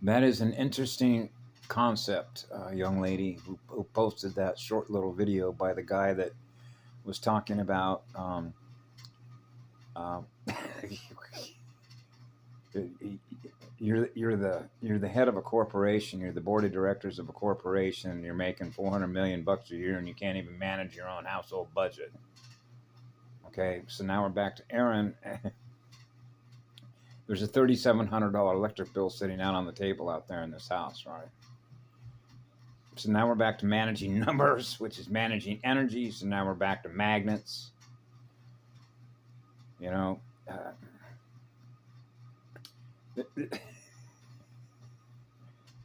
That is an interesting concept, young lady who posted that short little video by the guy that was talking about uh, you're the head of a corporation, you're the board of directors of a corporation, and you're making 400 million bucks a year, and you can't even manage your own household budget. Okay, so now we're back to Aaron. There's a $3,700 electric bill sitting out on the table out there in this house, right? So now we're back to managing numbers, which is managing energy. So now we're back to magnets. You know,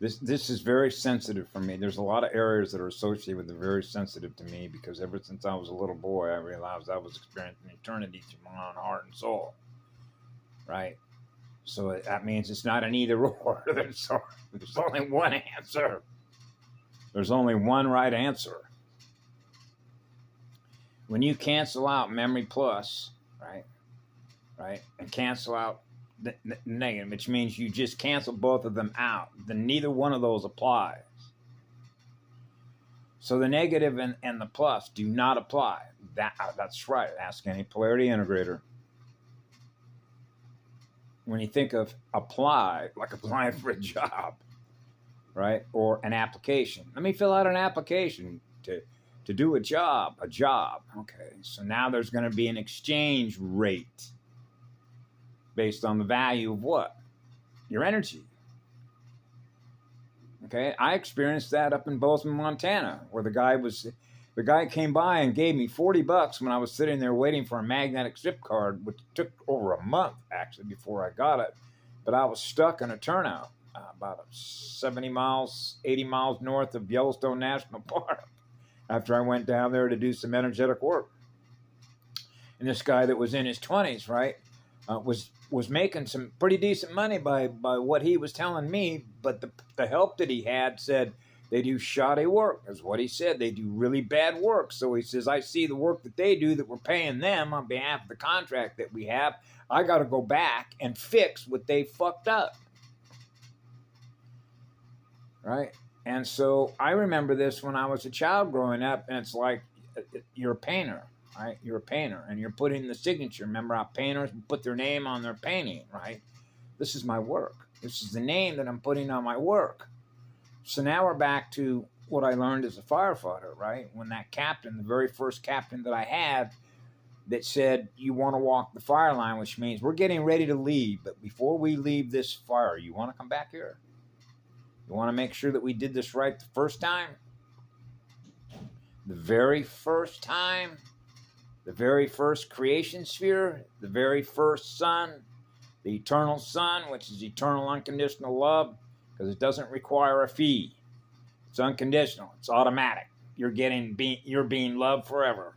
this is very sensitive for me. There's a lot of areas that are associated with it, very sensitive to me, because ever since I was a little boy, I realized I was experiencing eternity through my own heart and soul, right? So that means it's not an either or. There's only one answer. There's only one right answer. When you cancel out memory plus, right, and cancel out the negative, which means you just cancel both of them out, then neither one of those applies. So the negative and the plus do not apply. That's right. Ask any polarity integrator. When you think of apply, like applying for a job, right, or an application. Let me fill out an application to do a job. Okay, so now there's going to be an exchange rate based on the value of what? Your energy. Okay, I experienced that up in Bozeman, Montana, where the guy came by and gave me $40 when I was sitting there waiting for a magnetic strip card, which took over a month actually before I got it. But I was stuck in a turnout about 70 miles, 80 miles north of Yellowstone National Park after I went down there to do some energetic work. And this guy that was in his 20s, right, was making some pretty decent money by what he was telling me, but the help that he had said they do shoddy work, is what he said. They do really bad work. So he says, I see the work that they do that we're paying them on behalf of the contract that we have. I got to go back and fix what they fucked up. Right? And so I remember this when I was a child growing up, and it's like, you're a painter, right? You're a painter, and you're putting the signature. Remember how painters put their name on their painting, right? This is my work. This is the name that I'm putting on my work. So now we're back to what I learned as a firefighter, right? When that captain, the very first captain that I had, that said, you want to walk the fire line, which means we're getting ready to leave, but before we leave this fire, you want to come back here? You want to make sure that we did this right the first time? The very first time? The very first creation sphere? The very first sun? The eternal sun, which is eternal unconditional love, because it doesn't require a fee. It's unconditional. It's automatic. You're being loved forever.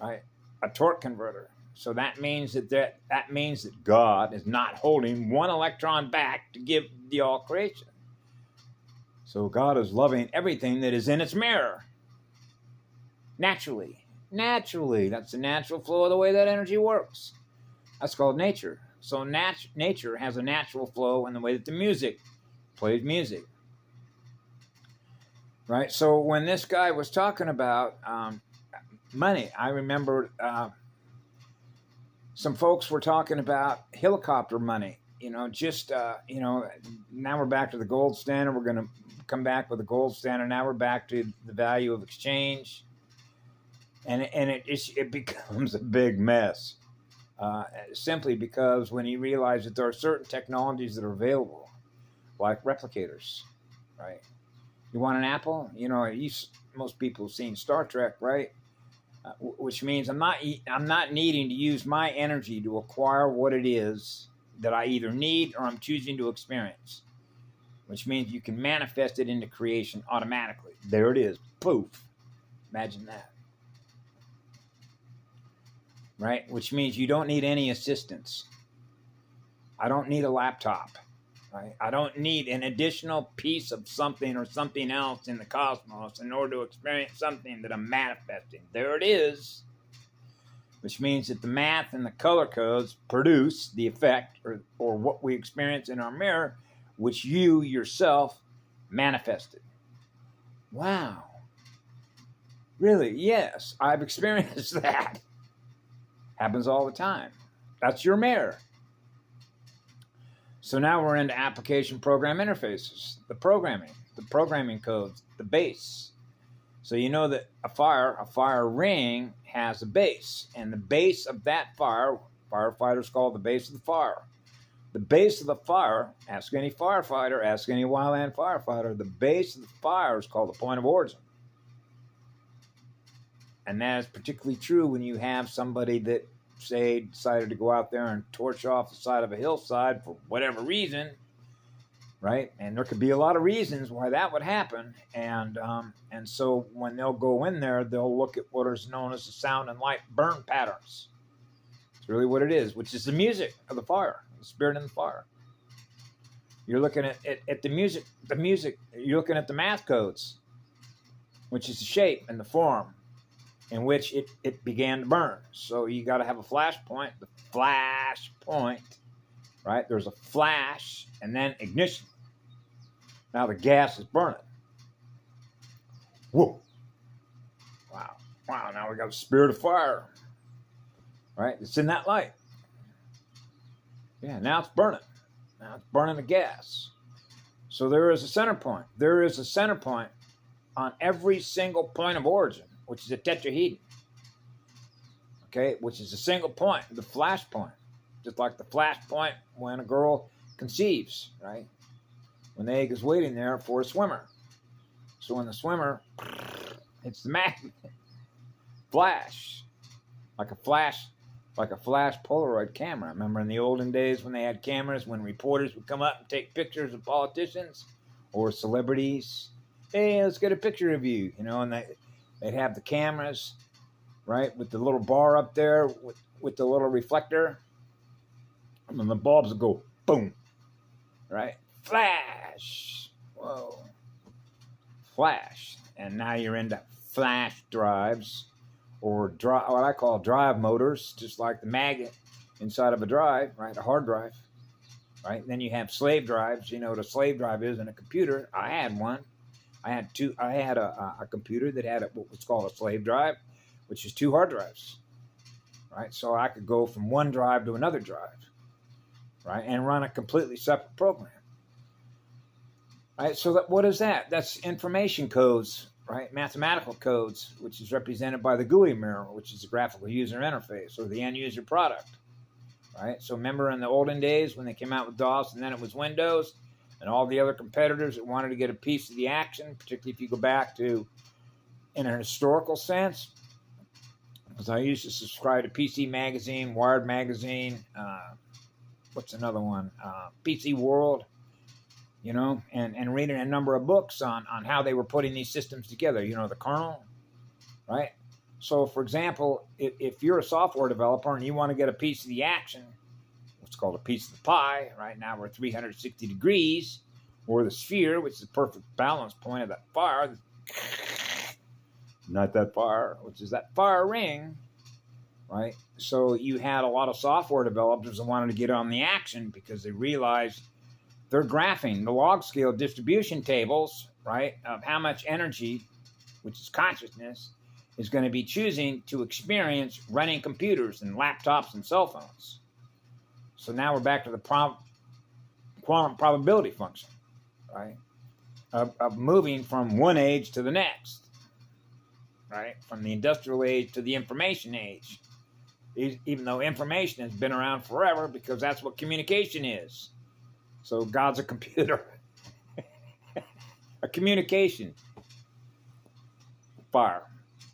Right? A torque converter. So that means that means that God is not holding one electron back to give the all creation. So God is loving everything that is in its mirror. Naturally. That's the natural flow of the way that energy works. That's called nature. So nature has a natural flow in the way that the music plays music. Right? So when this guy was talking about money, I remember some folks were talking about helicopter money. Now we're back to the gold standard. We're going to come back with the gold standard. Now we're back to the value of exchange. And it becomes a big mess. Simply because when you realize that there are certain technologies that are available, like replicators, right? You want an apple? Most people have seen Star Trek, right? Which means I'm not needing to use my energy to acquire what it is that I either need or I'm choosing to experience. Which means you can manifest it into creation automatically. There it is. Poof. Imagine that. Right? Which means you don't need any assistance. I don't need a laptop. Right? I don't need an additional piece of something or something else in the cosmos in order to experience something that I'm manifesting. There it is. Which means that the math and the color codes produce the effect or what we experience in our mirror which you yourself manifested. Wow. Really? Yes, I've experienced that. Happens all the time. That's your mirror. So now we're into application program interfaces, the programming codes, the base. So you know that a fire ring has a base, and the base of that fire, firefighters call the base of the fire. The base of the fire, ask any firefighter, ask any wildland firefighter, the base of the fire is called the point of origin. And that is particularly true when you have somebody that, say, decided to go out there and torch off the side of a hillside for whatever reason, right? And there could be a lot of reasons why that would happen. And so when they'll go in there, they'll look at what is known as the sound and light burn patterns. It's really what it is, which is the music of the fire, the spirit in the fire. You're looking at the music, you're looking at the math codes, which is the shape and the form in which it began to burn. So you got to have a flash point. The flash point, right? There's a flash and then ignition. Now the gas is burning. Whoa. Wow, now we got the spirit of fire, right? It's in that light. Yeah, now it's burning. Now it's burning the gas. So there is a center point. There is a center point on every single point of origin, which is a tetrahedron, okay, which is a single point, the flash point, just like the flash point when a girl conceives, right? When the egg is waiting there for a swimmer. So when the swimmer hits the magnet, flash, like a flash Polaroid camera. Remember in the olden days when they had cameras, when reporters would come up and take pictures of politicians or celebrities? Hey, let's get a picture of you, and they'd have the cameras, right, with the little bar up there with the little reflector. And then the bulbs would go boom, right? Flash. Whoa. Flash. And now you're into flash drives or what I call drive motors, just like the magnet inside of a drive, right? A hard drive, right? Then you have slave drives. You know what a slave drive is in a computer. I had one. I had a computer that had what's called a slave drive, which is 2 hard drives, right? So I could go from one drive to another drive, right, and run a completely separate program, right? So what is that? That's information codes, right? Mathematical codes, which is represented by the GUI mirror, which is the graphical user interface or the end user product, right? So remember in the olden days when they came out with DOS and then it was Windows, and all the other competitors that wanted to get a piece of the action, particularly if you go back to, in a historical sense, because I used to subscribe to PC Magazine, Wired Magazine, what's another one? PC World, and reading a number of books on how they were putting these systems together, the kernel, right? So, for example, if you're a software developer and you want to get a piece of the action, what's called a piece of the pie. Right now we're 360 degrees, or the sphere, which is the perfect balance point of that fire. Not that fire, which is that fire ring, right? So you had a lot of software developers that wanted to get on the action because they realized they're graphing the log scale distribution tables, right, of how much energy, which is consciousness, is going to be choosing to experience running computers and laptops and cell phones. So now we're back to the quantum probability function, right? Of moving from one age to the next, right? From the industrial age to the information age. Even though information has been around forever because that's what communication is. So God's a computer. A communication. Fire.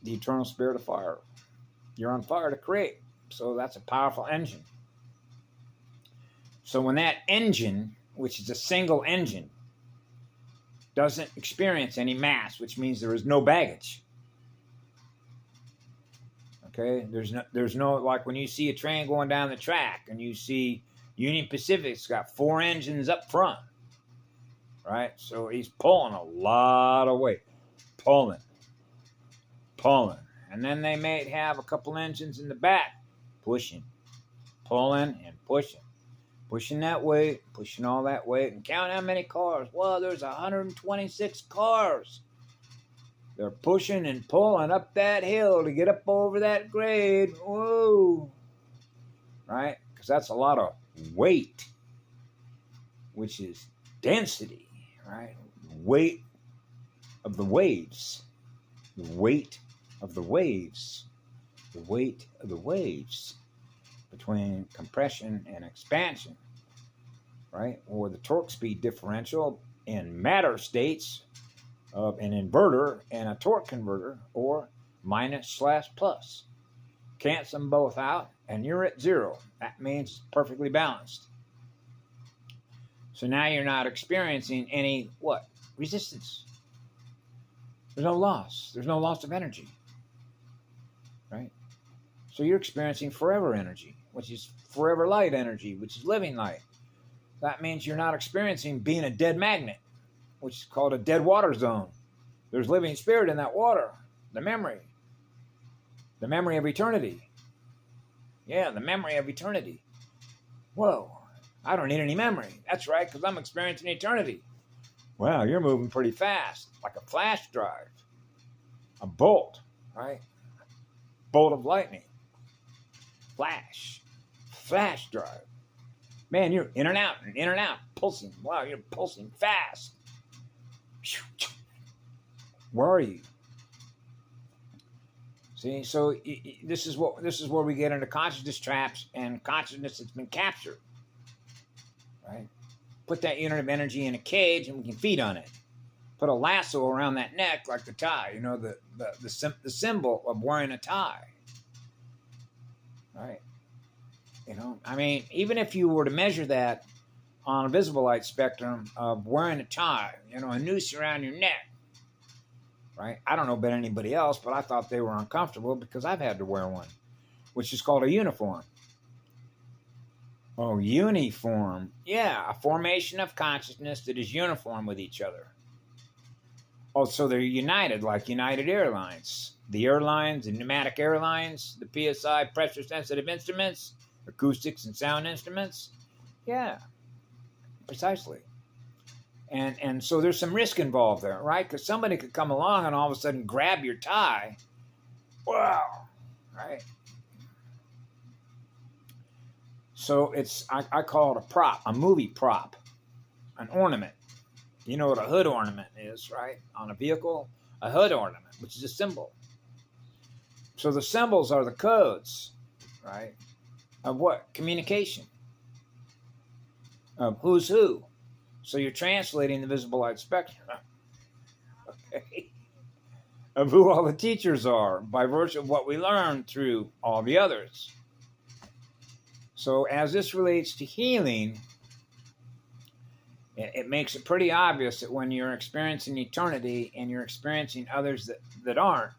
The eternal spirit of fire. You're on fire to create. So that's a powerful engine. So when that engine, which is a single engine, doesn't experience any mass, which means there is no baggage. Okay, there's no, like when you see a train going down the track and you see Union Pacific's got 4 engines up front, right? So he's pulling a lot of weight, pulling. And then they may have a couple engines in the back, pushing, pulling and pushing. pushing that weight, pushing all that weight, and count how many cars. Well, there's 126 cars. They're pushing and pulling up that hill to get up over that grade. Whoa. Right? Because that's a lot of weight, which is density, right? Weight of the waves. The weight of the waves. The weight of the waves between compression and expansion, right? Or the torque speed differential in matter states of an inverter and a torque converter, or minus/plus. Cancel them both out and you're at zero. That means it's perfectly balanced. So now you're not experiencing any, what? Resistance. There's no loss. There's no loss of energy, right? So you're experiencing forever energy, which is forever light energy, which is living light. That means you're not experiencing being a dead magnet, which is called a dead water zone. There's living spirit in that water, the memory of eternity. Yeah, the memory of eternity. Whoa, I don't need any memory. That's right, because I'm experiencing eternity. Wow, you're moving pretty fast, like a flash drive, a bolt, right? Bolt of lightning. Flash drive. Man, you're in and out, pulsing. Wow, you're pulsing fast. Where are you? See, so this is where we get into consciousness traps and consciousness that's been captured, right? Put that unit of energy in a cage and we can feed on it. Put a lasso around that neck like the tie, the symbol of wearing a tie, right? I mean, even if you were to measure that on a visible light spectrum of wearing a tie, a noose around your neck, right? I don't know about anybody else, but I thought they were uncomfortable because I've had to wear one, which is called a uniform. Oh, uniform. Yeah, a formation of consciousness that is uniform with each other. Oh, so they're united, like United Airlines. The airlines, the pneumatic airlines, the PSI pressure-sensitive instruments, acoustics and sound instruments. Yeah, precisely. And so there's some risk involved there, right? Because somebody could come along and all of a sudden grab your tie. Wow, right? So I call it a prop, a movie prop, an ornament. You know what a hood ornament is, right? On a vehicle, a hood ornament, which is a symbol. So the symbols are the codes, right? Of what? Communication. Of who's who. So you're translating the visible light spectrum, okay, of who all the teachers are by virtue of what we learned through all the others. So as this relates to healing, it makes it pretty obvious that when you're experiencing eternity and you're experiencing others that aren't,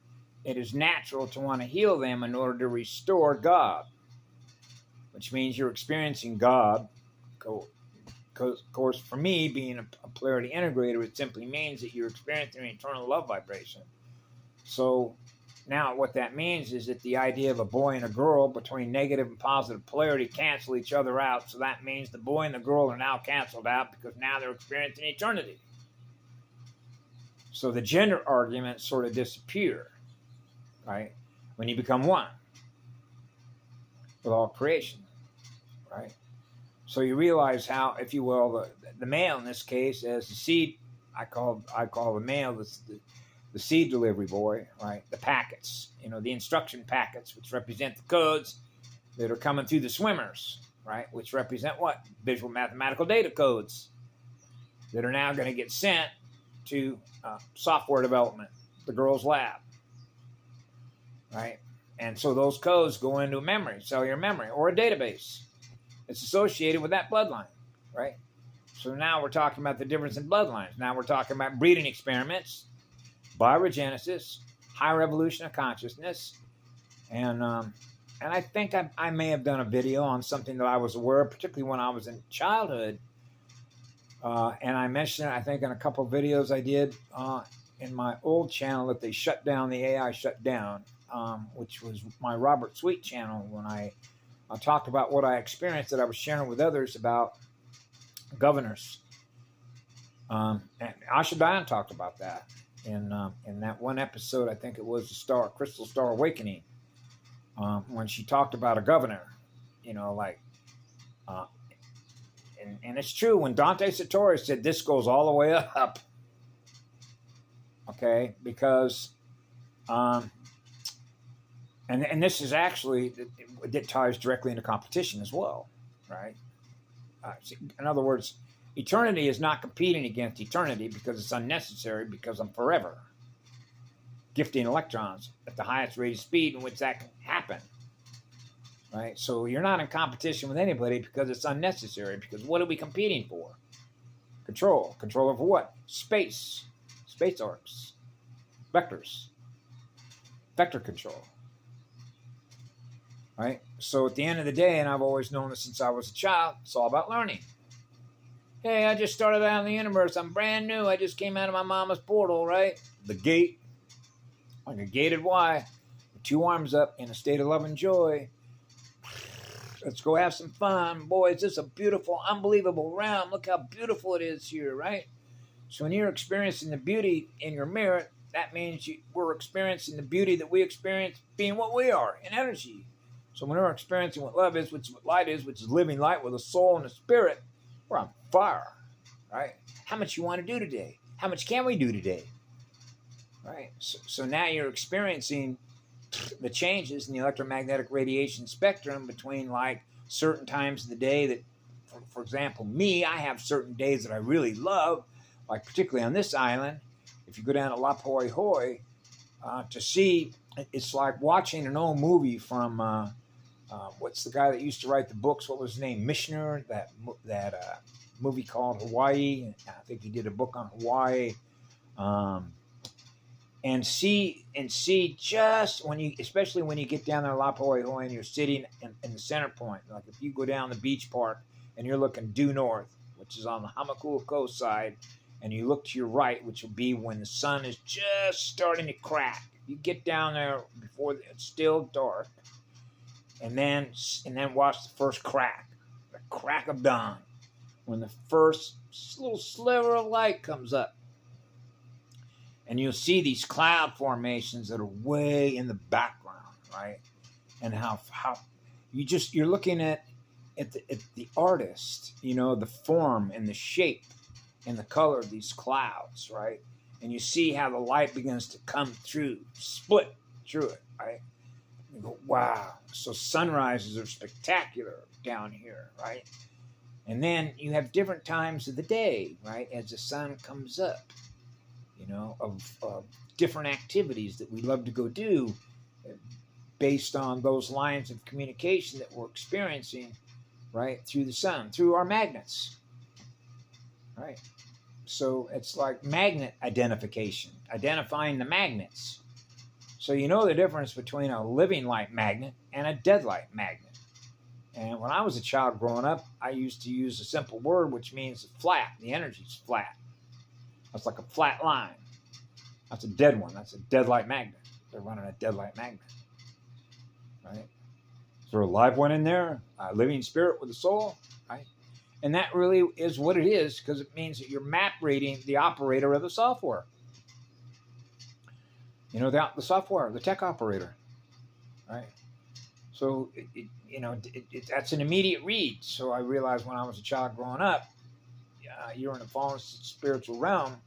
it is natural to want to heal them in order to restore God, which means you're experiencing God. Of course, for me, being a polarity integrator, it simply means that you're experiencing an eternal love vibration. So now what that means is that the idea of a boy and a girl between negative and positive polarity cancel each other out. So that means the boy and the girl are now canceled out because now they're experiencing eternity. So the gender arguments sort of disappear, right? When you become one with all creation, right? So you realize how, if you will, the male in this case, as the seed, I call the male the seed delivery boy, right? The packets, the instruction packets, which represent the codes that are coming through the swimmers, right? Which represent what? Visual mathematical data codes that are now going to get sent to software development, the girls' lab, right? And so those codes go into a memory, cellular memory, or a database. It's associated with that bloodline, right? So now we're talking about the difference in bloodlines. Now we're talking about breeding experiments, bioregenesis, higher evolution of consciousness, and I think I may have done a video on something that I was aware of, particularly when I was in childhood, and I mentioned it, I think, in a couple of videos I did in my old channel that they shut down, the AI shut down, which was my Robert Sweet channel when I I talked about what I experienced that I was sharing with others about governors. And Asha Diane talked about that in that one episode. I think it was the Crystal Star Awakening, when she talked about a governor. You know, like, and it's true when Dante Sartori said this goes all the way up. Okay, because, and this is actually, it ties directly into competition as well, right? In other words, eternity is not competing against eternity because it's unnecessary, because I'm forever gifting electrons at the highest rate of speed in which that can happen, right? So you're not in competition with anybody because it's unnecessary, because what are we competing for? Control. Control over what? Space arcs, vectors, vector control, right? So at the end of the day, and I've always known this since I was a child, it's all about learning. Hey, I just started out in the universe. I'm brand new. I just came out of my mama's portal, right? The gate, like a gated Y, with 2 arms up in a state of love and joy. Let's go have some fun. Boy, is this a beautiful, unbelievable realm. Look how beautiful it is here, right? So when you're experiencing the beauty in your mirror, that means we're experiencing the beauty that we experience being what we are in energy. So when we're experiencing what love is, which is what light is, which is living light with a soul and a spirit, we're on fire, right? How much you want to do today? How much can we do today? Right? So now you're experiencing the changes in the electromagnetic radiation spectrum between like certain times of the day that, for example, me, I have certain days that I really love, like particularly on this island. If you go down to La Hoi Hoi to see, it's like watching an old movie from, what's the guy that used to write the books? What was his name? Mishner, that movie called Hawaii. I think he did a book on Hawaii. And see just when you, especially when you get down there La Hoi Hoi and you're sitting in the center point, like if you go down the beach park and you're looking due north, which is on the Hamakua Coast side, and you look to your right, which will be when the sun is just starting to crack. You get down there before it's still dark, and then watch the first crack, the crack of dawn, when the first little sliver of light comes up. And you'll see these cloud formations that are way in the background, right? And how you're looking at the artist, you know, the form and the shape and the color of these clouds, right? And you see how the light begins to come through, split through it, right? You go, wow. So sunrises are spectacular down here, right? And then you have different times of the day, right? As the sun comes up, you know, of different activities that we love to go do based on those lines of communication that we're experiencing, right? Through the sun, through our magnets, right? So it's like magnet identification, identifying the magnets. So you know the difference between a living light magnet and a dead light magnet. And when I was a child growing up, I used to use a simple word, which means flat. The energy's flat. That's like a flat line. That's a dead one. That's a dead light magnet. They're running a dead light magnet, right? Is there a live one in there? A living spirit with a soul, right? And that really is what it is, because it means that you're map reading the operator of the software. You know, the software, the tech operator, right? So, that's an immediate read. So I realized when I was a child growing up, you're in a fallen spiritual realm,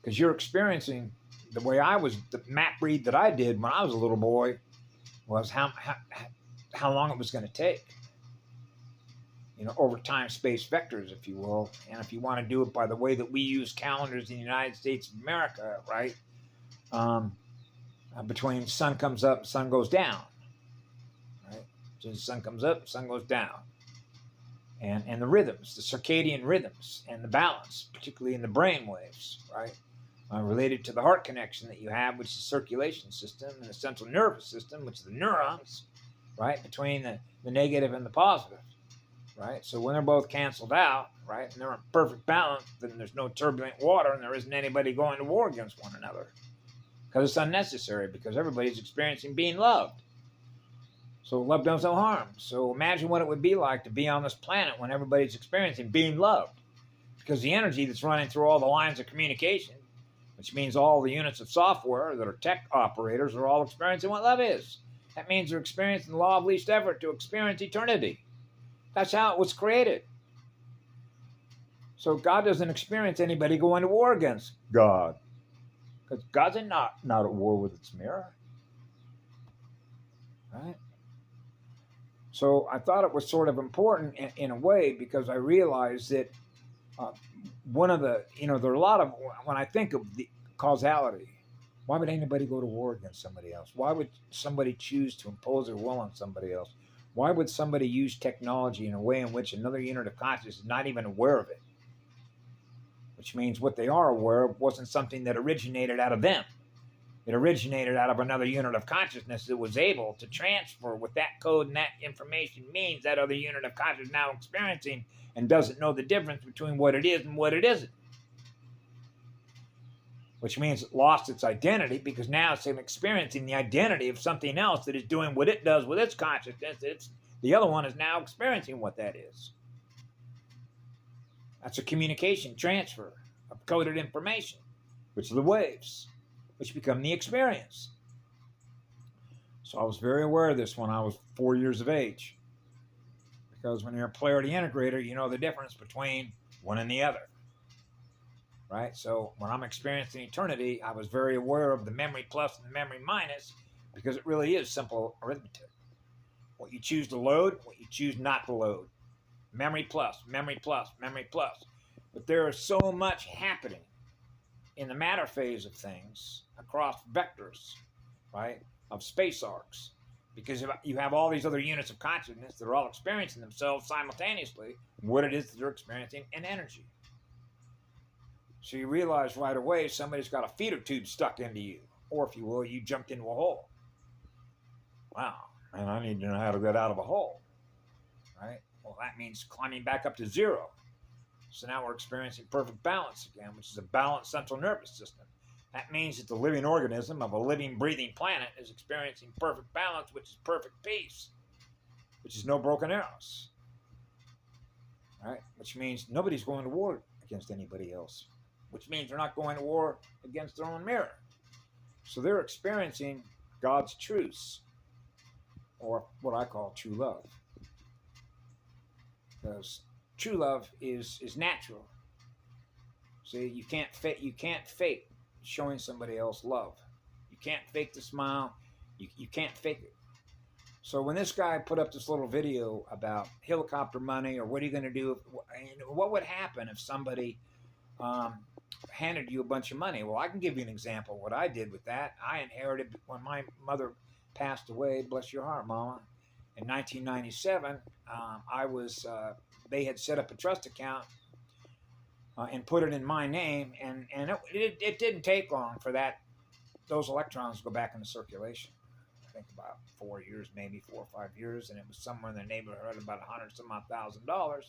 because you're experiencing the way I was. The map read that I did when I was a little boy was how long it was going to take, you know, over time space vectors, if you will. And if you want to do it by the way that we use calendars in the United States of America, right? Between sun comes up, sun goes down, right? So the sun comes up, sun goes down. And the rhythms, the circadian rhythms, and the balance, particularly in the brain waves, right? Related to the heart connection that you have, which is the circulation system, and the central nervous system, which is the neurons, right? Between the negative and the positive, right? So when they're both canceled out, right, and they're in perfect balance, then there's no turbulent water, and there isn't anybody going to war against one another. Because it's unnecessary, because everybody's experiencing being loved. So love does no harm. So imagine what it would be like to be on this planet when everybody's experiencing being loved. Because the energy that's running through all the lines of communication, which means all the units of software that are tech operators, are all experiencing what love is. That means they're experiencing the law of least effort to experience eternity. That's how it was created. So God doesn't experience anybody going to war against God. Because God's not at war with its mirror. Right? So I thought it was sort of important in a way, because I realized that one of the, there are a lot of, when I think of the causality, why would anybody go to war against somebody else? Why would somebody choose to impose their will on somebody else? Why would somebody use technology in a way in which another unit of consciousness is not even aware of it? Which means what they are aware of wasn't something that originated out of them. It originated out of another unit of consciousness that was able to transfer what that code and that information means that other unit of consciousness now experiencing, and doesn't know the difference between what it is and what it isn't. Which means it lost its identity, because now it's experiencing the identity of something else that is doing what it does with its consciousness. The other one is now experiencing what that is. That's a communication transfer of coded information, which are the waves, which become the experience. So I was very aware of this when I was 4 years of age. Because when you're a polarity integrator, you know the difference between one and the other. Right? So when I'm experiencing eternity, I was very aware of the memory plus and the memory minus, because it really is simple arithmetic. What you choose to load, what you choose not to load. Memory plus, memory plus, memory plus. But there is so much happening in the matter phase of things across vectors, right, of space arcs, because you have all these other units of consciousness that are all experiencing themselves simultaneously, what it is that they're experiencing in energy. So you realize right away somebody's got a feeder tube stuck into you, or if you will, you jumped into a hole. Wow, man, I need to know how to get out of a hole, right? Well, that means climbing back up to zero. So now we're experiencing perfect balance again, which is a balanced central nervous system. That means that the living organism of a living, breathing planet is experiencing perfect balance, which is perfect peace, which is no broken arrows. Right? Which means nobody's going to war against anybody else, which means they're not going to war against their own mirror. So they're experiencing God's truths, or what I call true love. Because true love is natural. See, you can't fake showing somebody else love. You can't fake the smile. You can't fake it. So when this guy put up this little video about helicopter money, or what are you going to do, what would happen if somebody handed you a bunch of money? Well, I can give you an example of what I did with that. I inherited, when my mother passed away, bless your heart, Mama, in 1997, they had set up a trust account and put it in my name, and it didn't take long for those electrons to go back into circulation. I think about 4 years, maybe 4 or 5 years, and it was somewhere in the neighborhood of about $100,000,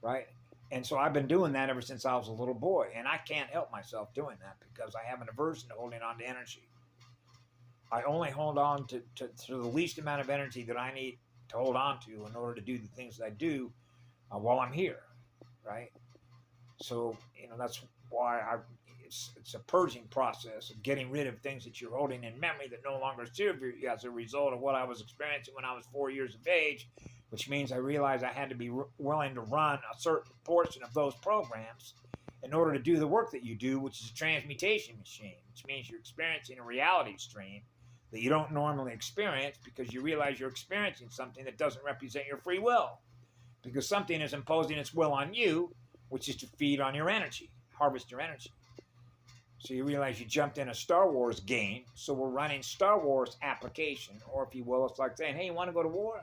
right? And so I've been doing that ever since I was a little boy, and I can't help myself doing that because I have an aversion to holding on to energy. I only hold on to the least amount of energy that I need to hold on to in order to do the things that I do while I'm here, right? So, that's why it's a purging process of getting rid of things that you're holding in memory that no longer serve you, as a result of what I was experiencing when I was 4 years of age, which means I realized I had to be willing to run a certain portion of those programs in order to do the work that you do, which is a transmutation machine, which means you're experiencing a reality stream that you don't normally experience, because you realize you're experiencing something that doesn't represent your free will, because something is imposing its will on you, which is to feed on your energy, harvest your energy. So you realize you jumped in a Star Wars game, so we're running Star Wars application, or if you will, it's like saying, hey, you want to go to war?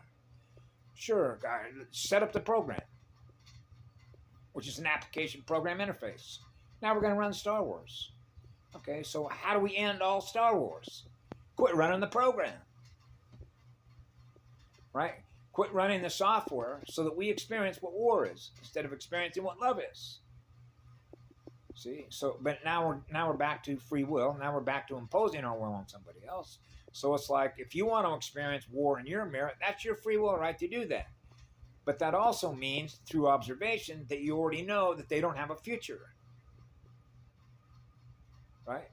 Sure, guys, set up the program, which is an application program interface. Now we're going to run Star Wars. Okay, so how do we end all Star Wars? Quit running the program, right? Quit running the software so that we experience what war is instead of experiencing what love is. See, so but now we're back to free will. Now we're back to imposing our will on somebody else, So it's like, if you want to experience war in your mirror, that's your free will right to do that. But that also means, through observation, that you already know that they don't have a future. Right?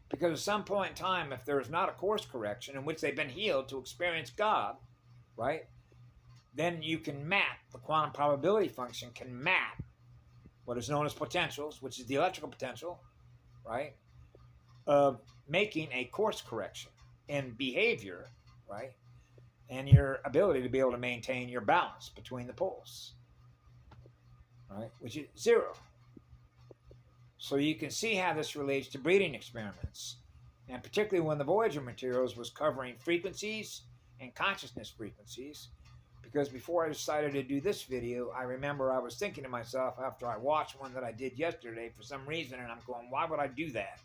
Because at some point in time, if there is not a course correction in which they've been healed to experience God, right, then you can map, the quantum probability function can map what is known as potentials, which is the electrical potential, right, of making a course correction in behavior, right, and your ability to be able to maintain your balance between the poles, right, which is 0. So you can see how this relates to breeding experiments, and particularly when the Voyager materials was covering frequencies and consciousness frequencies, because before I decided to do this video, I remember I was thinking to myself after I watched one that I did yesterday for some reason, and I'm going, why would I do that?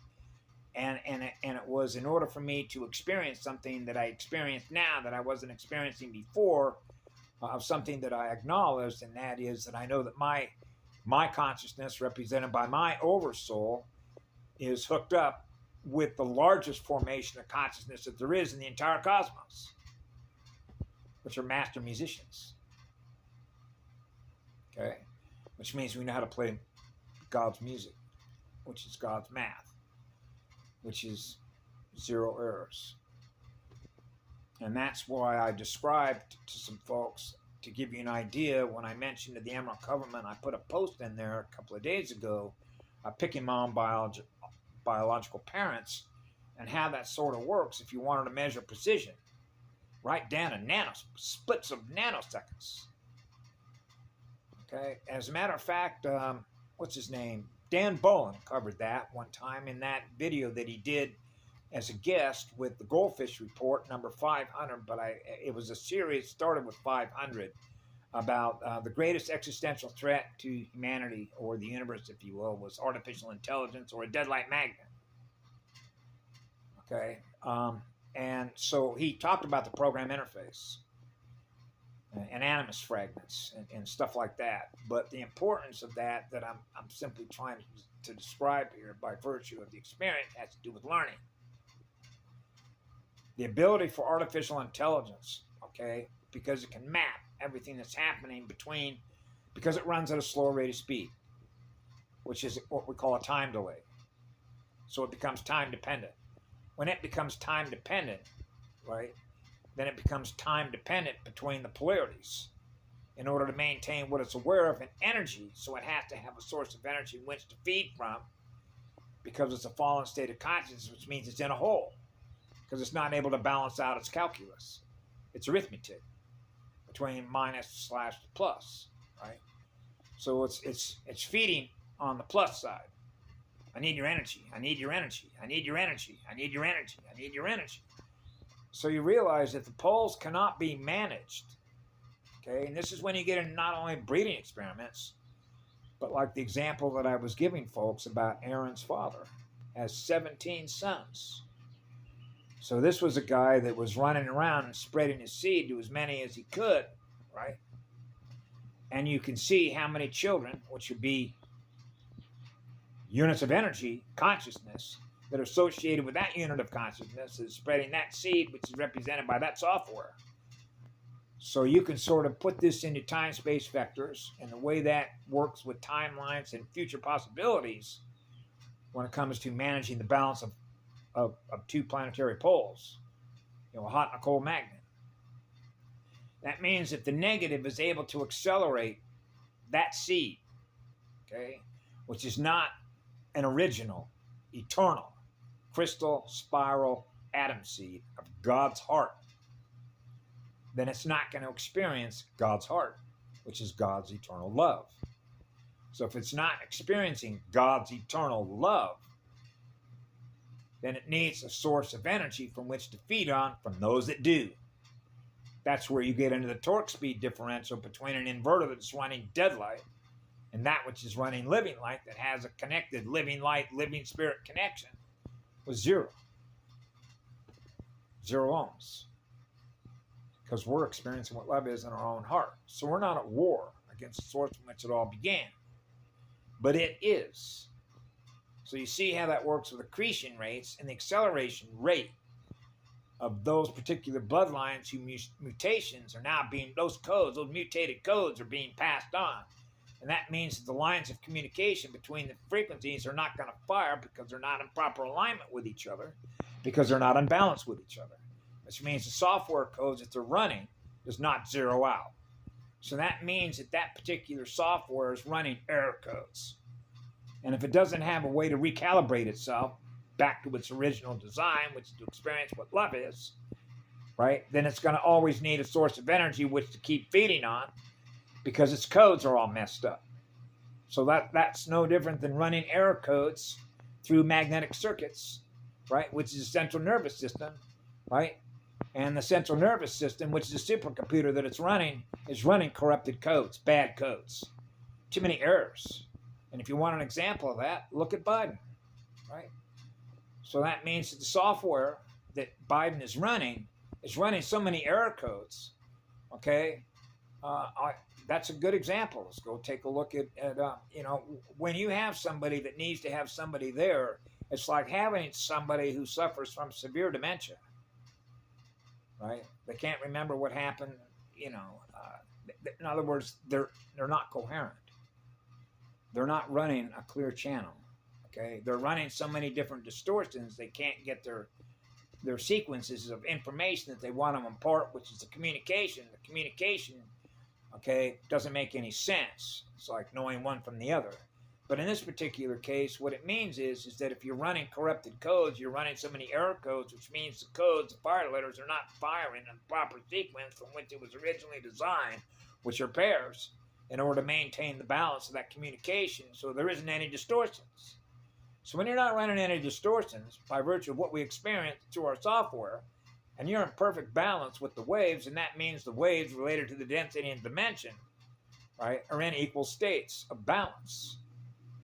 And it was in order for me to experience something that I experience now that I wasn't experiencing before, of something that I acknowledged, and that is that I know that my consciousness, represented by my oversoul, is hooked up with the largest formation of consciousness that there is in the entire cosmos, which are master musicians. Okay? Which means we know how to play God's music, which is God's math, which is 0 errors. And that's why I described to some folks, to give you an idea, when I mentioned the Emerald Covenant, I put a post in there a couple of days ago, picking my own biological parents, and how that sort of works if you wanted to measure precision, right down to splits of nanoseconds. Okay, as a matter of fact, what's his name? Dan Bowen covered that one time in that video that he did as a guest with the Goldfish Report number 500, but it was a series, started with 500, about the greatest existential threat to humanity, or the universe, if you will, was artificial intelligence or a deadlight magnet. Okay, and so he talked about the program interface and animus fragments and stuff like that. But the importance of that I'm simply trying to describe here by virtue of the experience has to do with learning. The ability for artificial intelligence, okay, because it can map everything that's happening between, because it runs at a slower rate of speed, which is what we call a time delay. So it becomes time dependent. When it becomes time dependent, right, then it becomes time dependent between the polarities in order to maintain what it's aware of in energy. So it has to have a source of energy in which to feed from, because it's a fallen state of consciousness, which means it's in a hole, because it's not able to balance out its calculus. It's arithmetic between minus / plus, right? So it's feeding on the plus side. I need your energy. I need your energy. I need your energy. I need your energy. I need your energy. So you realize that the poles cannot be managed. Okay, and this is when you get into not only breeding experiments, but like the example that I was giving folks about Aaron's father has 17 sons. So this was a guy that was running around and spreading his seed to as many as he could, right? And you can see how many children, which would be units of energy, consciousness, that are associated with that unit of consciousness is spreading that seed, which is represented by that software. So you can sort of put this into time-space vectors, and the way that works with timelines and future possibilities when it comes to managing the balance of 2 planetary poles, a hot and a cold magnet. That means that the negative is able to accelerate that seed, okay, which is not an original, eternal, crystal, spiral, atom seed of God's heart, then it's not going to experience God's heart, which is God's eternal love. So if it's not experiencing God's eternal love, then it needs a source of energy from which to feed on from those that do. That's where you get into the torque speed differential between an inverter that's running dead light and that which is running living light, that has a connected living light, living spirit connection with 0 ohms. Because we're experiencing what love is in our own heart. So we're not at war against the source from which it all began. But it is. So you see how that works with accretion rates and the acceleration rate of those particular bloodlines whose mutations are now being, those codes, those mutated codes are being passed on. And that means that the lines of communication between the frequencies are not going to fire because they're not in proper alignment with each other, because they're not in balance with each other. Which means the software codes that they're running does not zero out. So that means that that particular software is running error codes. And if it doesn't have a way to recalibrate itself back to its original design, which is to experience what love is, right, then it's going to always need a source of energy which to keep feeding on, because its codes are all messed up. So that's no different than running error codes through magnetic circuits, right, which is the central nervous system, right? And the central nervous system, which is a supercomputer that it's running, is running corrupted codes, bad codes, too many errors. And if you want an example of that, look at Biden, right? So that means that the software that Biden is running so many error codes, okay? That's a good example. Let's go take a look at when you have somebody that needs to have somebody there, it's like having somebody who suffers from severe dementia, right? They can't remember what happened, in other words, they're not coherent. They're not running a clear channel, okay? They're running so many different distortions, they can't get their sequences of information that they want to impart, which is the communication. The communication, okay, doesn't make any sense. It's like knowing one from the other. But in this particular case, what it means is that if you're running corrupted codes, you're running so many error codes, which means the codes, the fire letters, are not firing in the proper sequence from which it was originally designed, which are pairs, in order to maintain the balance of that communication so there isn't any distortions. So when you're not running any distortions, by virtue of what we experience through our software, and you're in perfect balance with the waves, and that means the waves related to the density and dimension, right, are in equal states of balance.